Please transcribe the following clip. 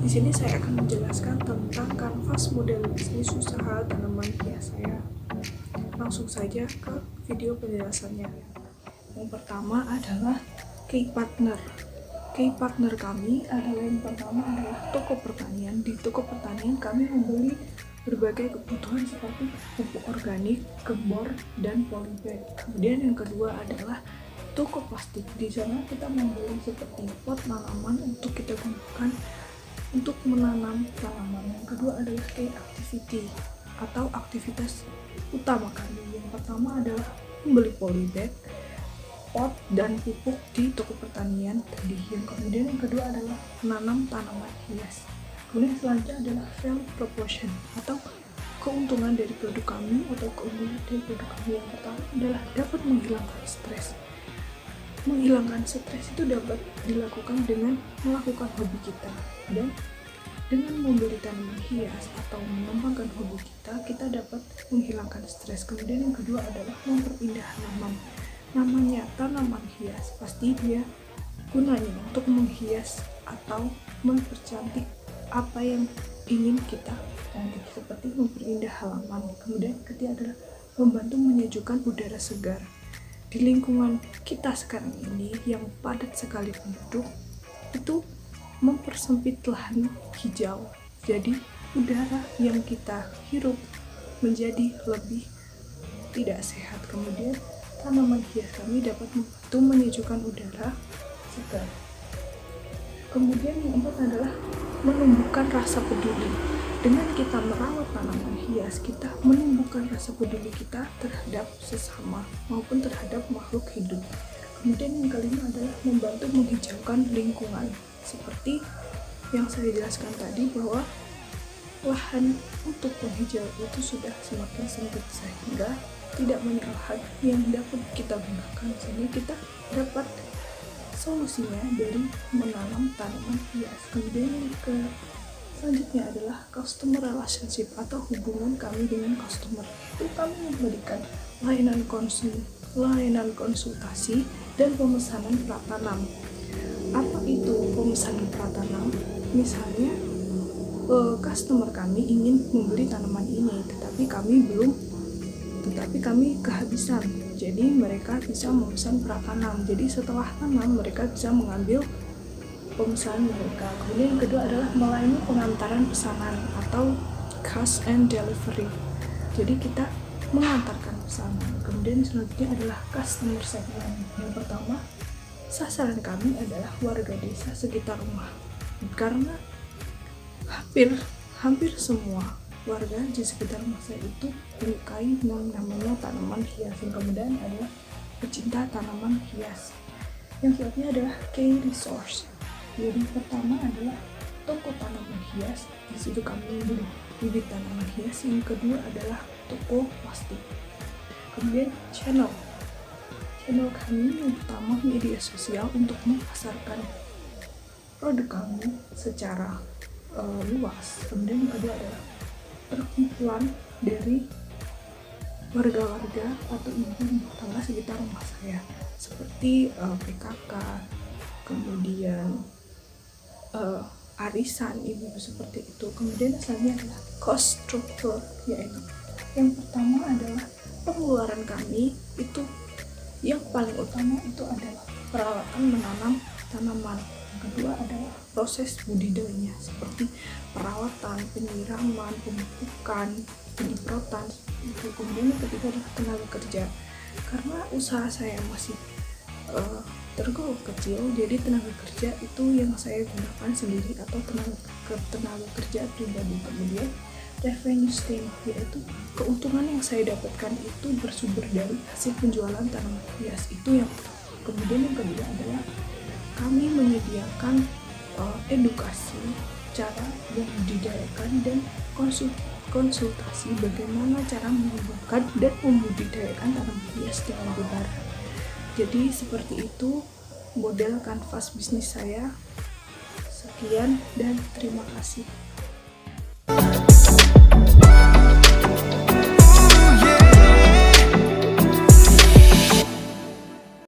Di sini saya akan menjelaskan tentang kanvas model bisnis usaha tanaman hias saya. Langsung saja ke video penjelasannya. Yang pertama adalah key partner. Key partner kami adalah yang pertama adalah toko pertanian. Di toko pertanian kami membeli berbagai kebutuhan seperti pupuk organik, kebor, dan polybag. Kemudian yang kedua adalah toko plastik. Di sana kita membeli seperti pot tanaman untuk kita gunakan untuk menanam tanaman. Yang kedua adalah key activity atau aktivitas utama kami. Yang pertama adalah membeli polybag, pot, dan pupuk di toko pertanian tadi. Kemudian yang kedua adalah menanam tanaman hias. Kemudian selanjutnya adalah value proposition atau keuntungan dari produk kami atau keunggulan dari produk kami. Yang pertama adalah dapat menghilangkan stres. Menghilangkan stres itu dapat dilakukan dengan melakukan hobi kita, dan dengan membeli tanaman hias atau mengembangkan hobi kita dapat menghilangkan stres. Kemudian yang kedua adalah memperpindah halaman. Namanya tanaman hias, pasti dia gunanya untuk menghias atau mempercantik apa yang ingin kita cantik, seperti memperindah halaman. Kemudian ketiga adalah membantu menyejukkan udara segar. Di lingkungan kita sekarang ini yang padat sekali penduduk, itu mempersempit lahan hijau. Jadi udara yang kita hirup menjadi lebih tidak sehat. Kemudian tanaman hias kami dapat membantu menyejukkan udara segar. Kemudian yang keempat adalah menumbuhkan rasa peduli. Dengan kita merawat tanaman hias, kita menumbuhkan rasa peduli kita terhadap sesama maupun terhadap makhluk hidup. Kemudian yang kelima adalah membantu menghijaukan lingkungan. Seperti yang saya jelaskan tadi, bahwa lahan untuk penghijau itu sudah semakin sempit sehingga tidak banyak lahan yang dapat kita gunakan, sehingga kita dapat solusinya dari menanam tanaman hias. Kemudian yang selanjutnya adalah customer relationship atau hubungan kami dengan customer. Itu kami memberikan layanan konsultasi dan pemesanan pratanam. Apa itu pemesanan pratanam? Misalnya customer kami ingin membeli tanaman ini, tetapi kami kehabisan. Jadi mereka bisa memesan pratanam. Jadi setelah tanam mereka bisa mengambil pemesanan mereka. Kemudian yang kedua adalah melayani pengantaran pesanan atau cash and delivery. Jadi kita mengantarkan pesanan. Kemudian selanjutnya adalah customer segment. Yang pertama, sasaran kami adalah warga desa sekitar rumah, karena hampir semua warga di sekitar rumah saya itu menyukai yang namanya tanaman hias. Yang kemudian adalah pecinta tanaman hias. Yang selanjutnya adalah key resource. Jadi pertama adalah toko tanaman hias, di situ kami membeli bibit tanaman hias. Yang kedua adalah toko plastik. Kemudian channel kami yang pertama media sosial untuk memasarkan produk kami secara luas. Kemudian yang kedua adalah perkumpulan dari warga-warga atau ibu rumah tangga sekitar rumah saya, seperti PKK, kemudian arisan ibu seperti itu. Kemudian selanjutnya adalah cost structure, yaitu yang pertama adalah pengeluaran kami itu yang paling utama itu adalah peralatan menanam tanaman. Yang kedua adalah proses budidayanya, seperti perawatan, penyiraman, pemupukan, penyemprotan itu. Kemudian yang ketiga adalah tenaga kerja, karena usaha saya masih tergolong kecil, jadi tenaga kerja itu yang saya gunakan sendiri atau tenaga kerja pribadi. Kemudian revenue stream, yaitu keuntungan yang saya dapatkan itu bersumber dari hasil penjualan tanaman hias, itu yang kemudian yang kedua adalah kami menyediakan edukasi cara membudidayakan dan konsultasi bagaimana cara mengembangkan dan membudidayakan tanaman hias dengan benar. Jadi seperti itu model kanvas bisnis saya. Sekian dan terima kasih.